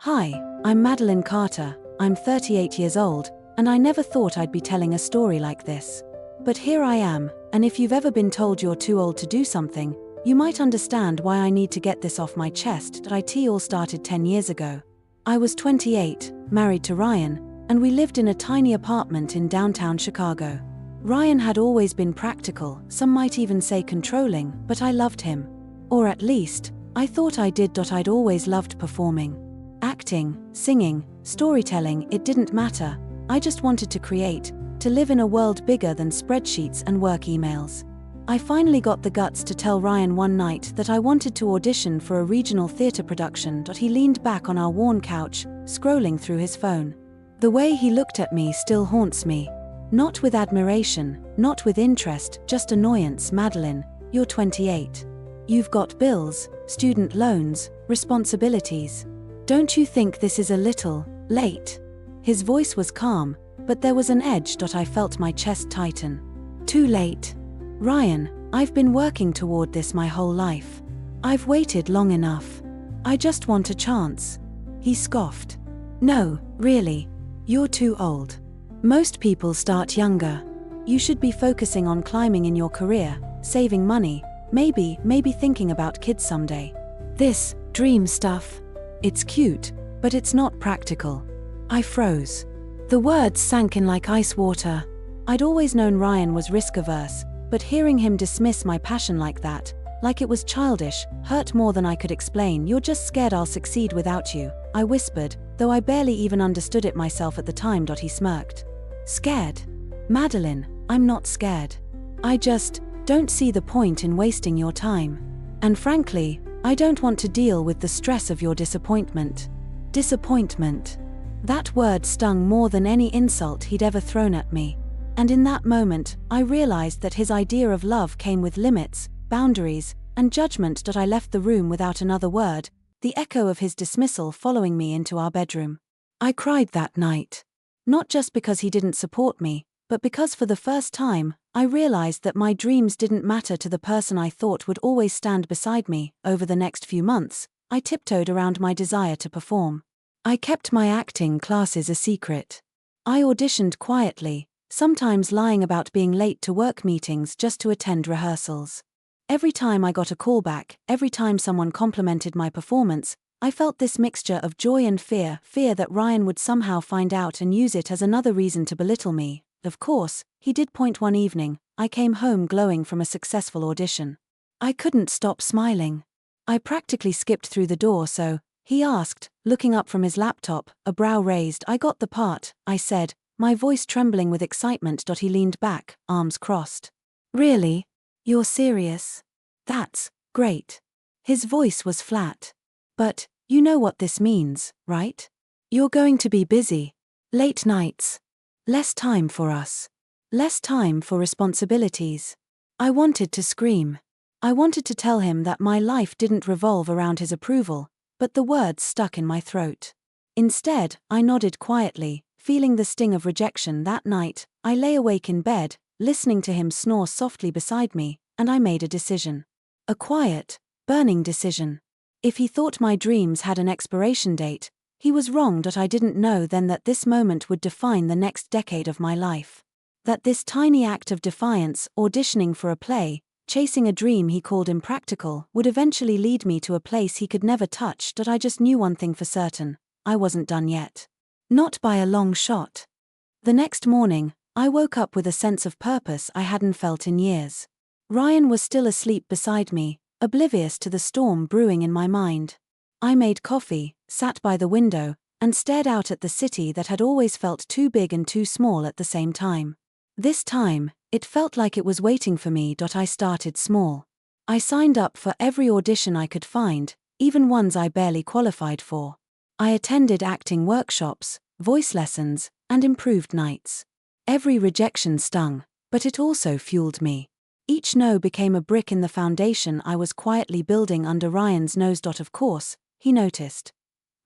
Hi, I'm Madeline Carter, I'm 38 years old, and I never thought I'd be telling a story like this. But here I am, and if you've ever been told you're too old to do something, you might understand why I need to get this off my chest. It all started 10 years ago. I was 28, married to Ryan, and we lived in a tiny apartment in downtown Chicago. Ryan had always been practical, some might even say controlling, but I loved him. Or at least, I thought I did. I'd always loved performing. Acting, singing, storytelling, it didn't matter. I just wanted to create, to live in a world bigger than spreadsheets and work emails. I finally got the guts to tell Ryan one night that I wanted to audition for a regional theatre production. He leaned back on our worn couch, scrolling through his phone. The way he looked at me still haunts me. Not with admiration, not with interest, just annoyance. Madeline, you're 28. You've got bills, student loans, responsibilities. Don't you think this is a little late? His voice was calm, but there was an edge. I felt my chest tighten. Too late. Ryan, I've been working toward this my whole life. I've waited long enough. I just want a chance. He scoffed. No, really. You're too old. Most people start younger. You should be focusing on climbing in your career, saving money, maybe thinking about kids someday. This dream stuff. It's cute, but it's not practical. I froze. The words sank in like ice water. I'd always known Ryan was risk-averse, but hearing him dismiss my passion like that, like it was childish, hurt more than I could explain. You're just scared I'll succeed without you, I whispered, though I barely even understood it myself at the time. He smirked. Scared? Madeline, I'm not scared. I just don't see the point in wasting your time. And frankly, I don't want to deal with the stress of your disappointment. Disappointment. That word stung more than any insult he'd ever thrown at me. And in that moment, I realized that his idea of love came with limits, boundaries, and judgment. I left the room without another word, the echo of his dismissal following me into our bedroom. I cried that night. Not just because he didn't support me, but because for the first time, I realized that my dreams didn't matter to the person I thought would always stand beside me. Over the next few months, I tiptoed around my desire to perform. I kept my acting classes a secret. I auditioned quietly, sometimes lying about being late to work meetings just to attend rehearsals. Every time I got a callback, every time someone complimented my performance, I felt this mixture of joy and fear that Ryan would somehow find out and use it as another reason to belittle me. Of course, he did point. One evening, I came home glowing from a successful audition. I couldn't stop smiling. I practically skipped through the door. So, he asked, looking up from his laptop, a brow raised. I got the part, I said, my voice trembling with excitement. He leaned back, arms crossed. Really? You're serious? That's great. His voice was flat. But, you know what this means, right? You're going to be busy. Late nights. Less time for us. Less time for responsibilities. I wanted to scream. I wanted to tell him that my life didn't revolve around his approval, but the words stuck in my throat. Instead, I nodded quietly, feeling the sting of rejection. That night, I lay awake in bed, listening to him snore softly beside me, and I made a decision. A quiet, burning decision. If he thought my dreams had an expiration date, he was wrong. I didn't know then that this moment would define the next decade of my life. That this tiny act of defiance, auditioning for a play, chasing a dream he called impractical, would eventually lead me to a place he could never touch. I just knew one thing for certain: I wasn't done yet. Not by a long shot. The next morning, I woke up with a sense of purpose I hadn't felt in years. Ryan was still asleep beside me, oblivious to the storm brewing in my mind. I made coffee, sat by the window, and stared out at the city that had always felt too big and too small at the same time. This time, it felt like it was waiting for me. I started small. I signed up for every audition I could find, even ones I barely qualified for. I attended acting workshops, voice lessons, and improved nights. Every rejection stung, but it also fueled me. Each no became a brick in the foundation I was quietly building under Ryan's nose. Of course, he noticed.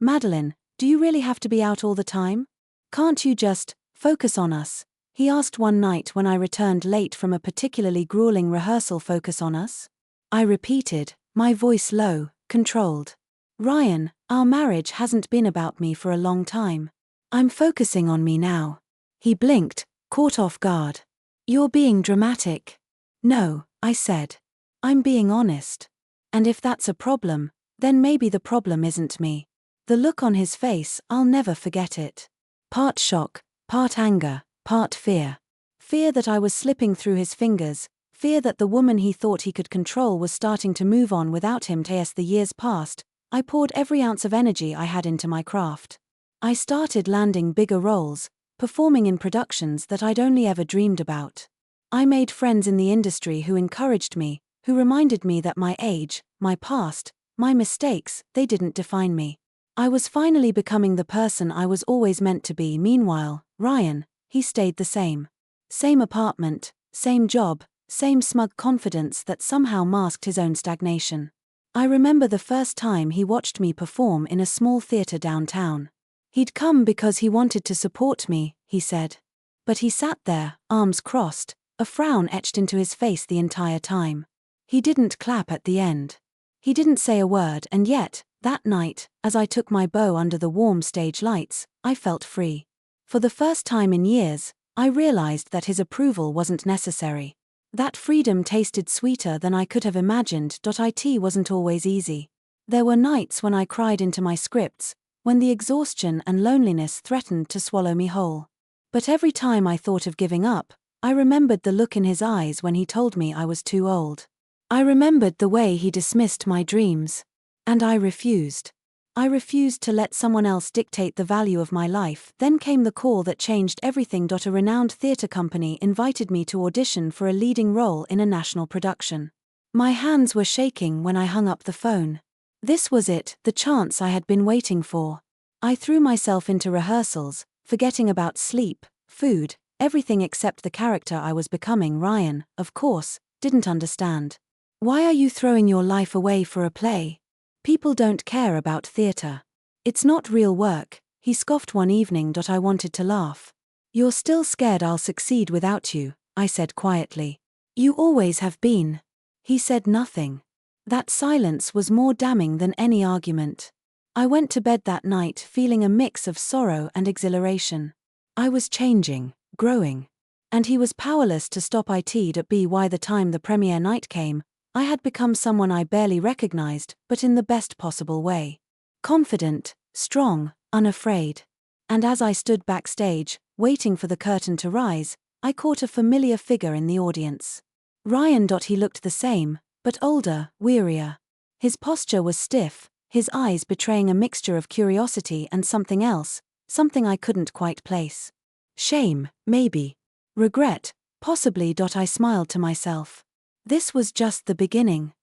Madeline, do you really have to be out all the time? Can't you just focus on us? He asked one night when I returned late from a particularly grueling rehearsal. Focus on us? I repeated, my voice low, controlled. Ryan, our marriage hasn't been about me for a long time. I'm focusing on me now. He blinked, caught off guard. You're being dramatic. No, I said. I'm being honest. And if that's a problem, then maybe the problem isn't me. The look on his face, I'll never forget it. Part shock, part anger, part fear. Fear that I was slipping through his fingers, fear that the woman he thought he could control was starting to move on without him. As the years passed, I poured every ounce of energy I had into my craft. I started landing bigger roles, performing in productions that I'd only ever dreamed about. I made friends in the industry who encouraged me, who reminded me that my age, my past, my mistakes, they didn't define me. I was finally becoming the person I was always meant to be. Meanwhile, Ryan, he stayed the same. Same apartment, same job, same smug confidence that somehow masked his own stagnation. I remember the first time he watched me perform in a small theater downtown. He'd come because he wanted to support me, he said. But he sat there, arms crossed, a frown etched into his face the entire time. He didn't clap at the end. He didn't say a word, and yet, that night, as I took my bow under the warm stage lights, I felt free. For the first time in years, I realized that his approval wasn't necessary. That freedom tasted sweeter than I could have imagined. It wasn't always easy. There were nights when I cried into my scripts, when the exhaustion and loneliness threatened to swallow me whole. But every time I thought of giving up, I remembered the look in his eyes when he told me I was too old. I remembered the way he dismissed my dreams. And I refused. I refused to let someone else dictate the value of my life. Then came the call that changed everything. A renowned theater company invited me to audition for a leading role in a national production. My hands were shaking when I hung up the phone. This was it, the chance I had been waiting for. I threw myself into rehearsals, forgetting about sleep, food, everything except the character I was becoming. Ryan, of course, didn't understand. Why are you throwing your life away for a play? People don't care about theater. It's not real work, he scoffed one evening. I wanted to laugh. You're still scared I'll succeed without you, I said quietly. You always have been. He said nothing. That silence was more damning than any argument. I went to bed that night feeling a mix of sorrow and exhilaration. I was changing, growing. And he was powerless to stop it. By the time the premiere night came, I had become someone I barely recognized, but in the best possible way. Confident, strong, unafraid. And as I stood backstage, waiting for the curtain to rise, I caught a familiar figure in the audience. Ryan. He looked the same, but older, wearier. His posture was stiff, his eyes betraying a mixture of curiosity and something else, something I couldn't quite place. Shame, maybe. Regret, possibly. I smiled to myself. This was just the beginning.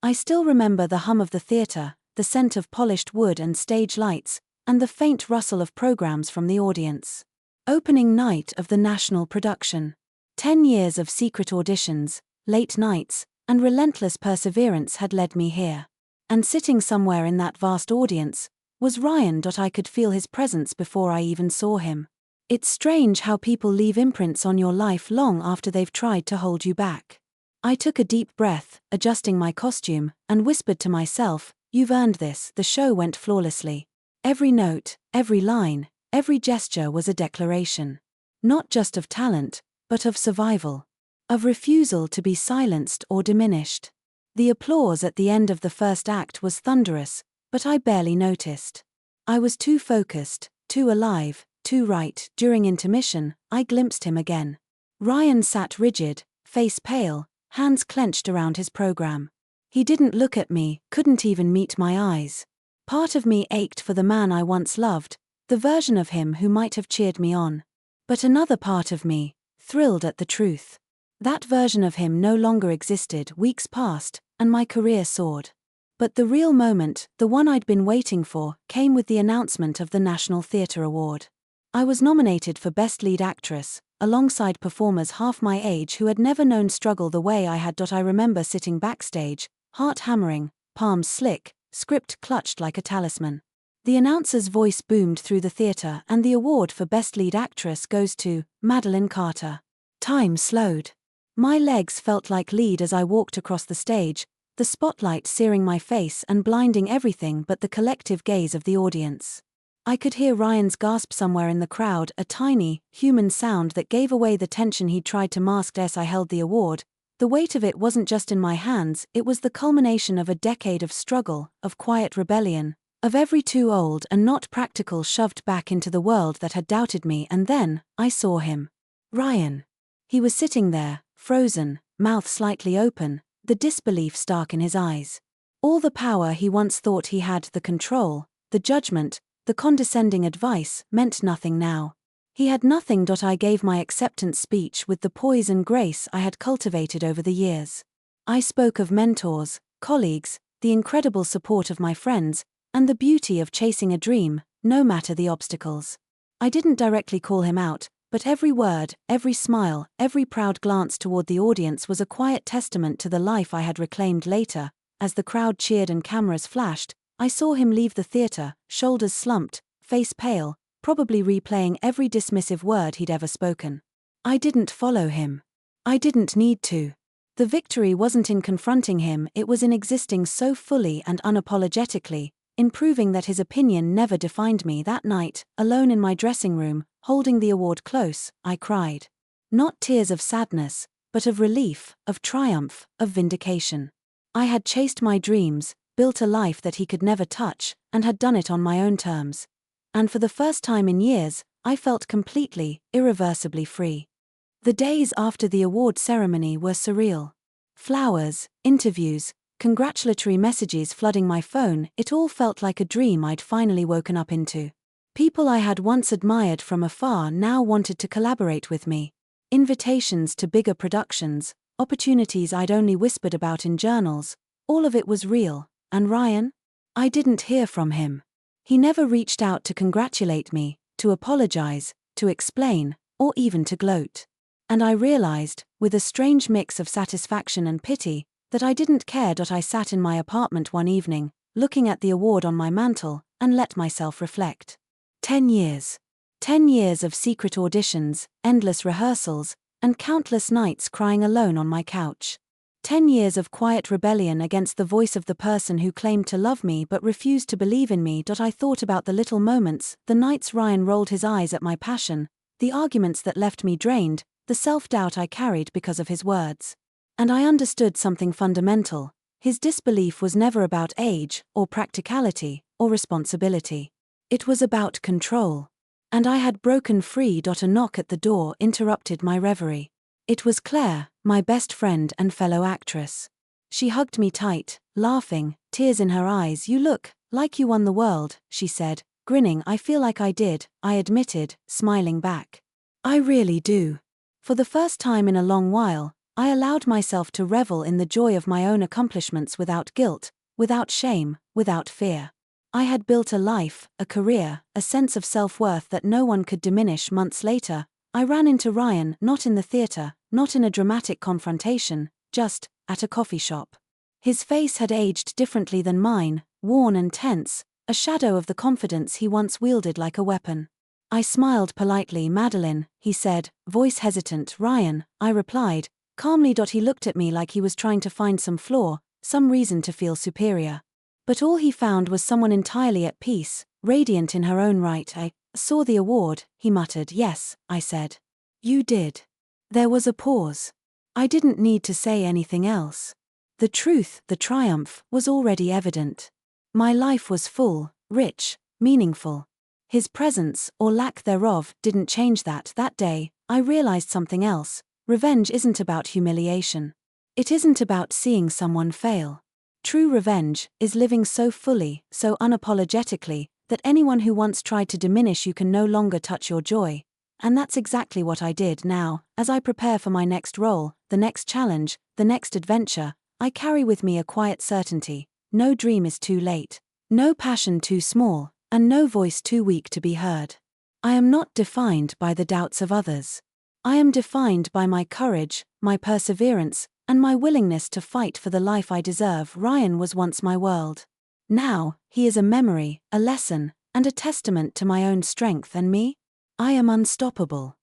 I still remember the hum of the theater, the scent of polished wood and stage lights, and the faint rustle of programs from the audience. Opening night of the national production. 10 years of secret auditions, late nights, and relentless perseverance had led me here. And sitting somewhere in that vast audience was Ryan. I could feel his presence before I even saw him. It's strange how people leave imprints on your life long after they've tried to hold you back. I took a deep breath, adjusting my costume, and whispered to myself, "You've earned this." The show went flawlessly. Every note, every line, every gesture was a declaration. Not just of talent, but of survival. Of refusal to be silenced or diminished. The applause at the end of the first act was thunderous, but I barely noticed. I was too focused, too alive, too right. During intermission, I glimpsed him again. Ryan sat rigid, face pale, hands clenched around his program. He didn't look at me, couldn't even meet my eyes. Part of me ached for the man I once loved, the version of him who might have cheered me on. But another part of me thrilled at the truth. That version of him no longer existed. Weeks passed, and my career soared. But the real moment, the one I'd been waiting for, came with the announcement of the National Theatre Award. I was nominated for Best Lead Actress, alongside performers half my age who had never known struggle the way I had. I remember sitting backstage, heart hammering, palms slick, script clutched like a talisman. The announcer's voice boomed through the theater, and the award for Best Lead Actress goes to Madeline Carter. Time slowed. My legs felt like lead as I walked across the stage, the spotlight searing my face and blinding everything but the collective gaze of the audience. I could hear Ryan's gasp somewhere in the crowd, a tiny, human sound that gave away the tension he'd tried to mask as I held the award. The weight of it wasn't just in my hands, it was the culmination of a decade of struggle, of quiet rebellion, of every too old and not practical shoved back into the world that had doubted me. And then, I saw him. Ryan. He was sitting there, frozen, mouth slightly open, the disbelief stark in his eyes. All the power he once thought he had, the control, the judgment, the condescending advice, meant nothing now. He had nothing. I gave my acceptance speech with the poise and grace I had cultivated over the years. I spoke of mentors, colleagues, the incredible support of my friends, and the beauty of chasing a dream, no matter the obstacles. I didn't directly call him out, but every word, every smile, every proud glance toward the audience was a quiet testament to the life I had reclaimed. Later, as the crowd cheered and cameras flashed, I saw him leave the theater, shoulders slumped, face pale, probably replaying every dismissive word he'd ever spoken. I didn't follow him. I didn't need to. The victory wasn't in confronting him, it was in existing so fully and unapologetically, in proving that his opinion never defined me. That night, alone in my dressing room, holding the award close, I cried. Not tears of sadness, but of relief, of triumph, of vindication. I had chased my dreams, built a life that he could never touch, and had done it on my own terms. And for the first time in years, I felt completely, irreversibly free. The days after the award ceremony were surreal. Flowers, interviews, congratulatory messages flooding my phone, it all felt like a dream I'd finally woken up into. People I had once admired from afar now wanted to collaborate with me. Invitations to bigger productions, opportunities I'd only whispered about in journals, all of it was real. And Ryan? I didn't hear from him. He never reached out to congratulate me, to apologize, to explain, or even to gloat. And I realized, with a strange mix of satisfaction and pity, that I didn't care. I sat in my apartment one evening, looking at the award on my mantle, and let myself reflect. 10 years. 10 years of secret auditions, endless rehearsals, and countless nights crying alone on my couch. 10 years of quiet rebellion against the voice of the person who claimed to love me but refused to believe in me. I thought about the little moments, the nights Ryan rolled his eyes at my passion, the arguments that left me drained, the self-doubt I carried because of his words. And I understood something fundamental. His disbelief was never about age, or practicality, or responsibility. It was about control. And I had broken free. A knock at the door interrupted my reverie. It was Claire, my best friend and fellow actress. She hugged me tight, laughing, tears in her eyes. "You look like you won the world," she said, grinning. "I feel like I did," I admitted, smiling back. "I really do." For the first time in a long while, I allowed myself to revel in the joy of my own accomplishments without guilt, without shame, without fear. I had built a life, a career, a sense of self-worth that no one could diminish. Months later, I ran into Ryan, not in the theater, not in a dramatic confrontation, just at a coffee shop. His face had aged differently than mine, worn and tense, a shadow of the confidence he once wielded like a weapon. I smiled politely. "Madeline," he said, voice hesitant. "Ryan," I replied, calmly. He looked at me like he was trying to find some flaw, some reason to feel superior. But all he found was someone entirely at peace, radiant in her own right. "I saw the award," he muttered. "Yes," I said. "You did." There was a pause. I didn't need to say anything else. The truth, the triumph, was already evident. My life was full, rich, meaningful. His presence, or lack thereof, didn't change that. That day, I realized something else. Revenge isn't about humiliation. It isn't about seeing someone fail. True revenge is living so fully, so unapologetically, that anyone who once tried to diminish you can no longer touch your joy. And that's exactly what I did. Now, as I prepare for my next role, the next challenge, the next adventure, I carry with me a quiet certainty. No dream is too late, no passion too small, and no voice too weak to be heard. I am not defined by the doubts of others. I am defined by my courage, my perseverance, and my willingness to fight for the life I deserve. Ryan was once my world. Now, he is a memory, a lesson, and a testament to my own strength. And me? I am unstoppable.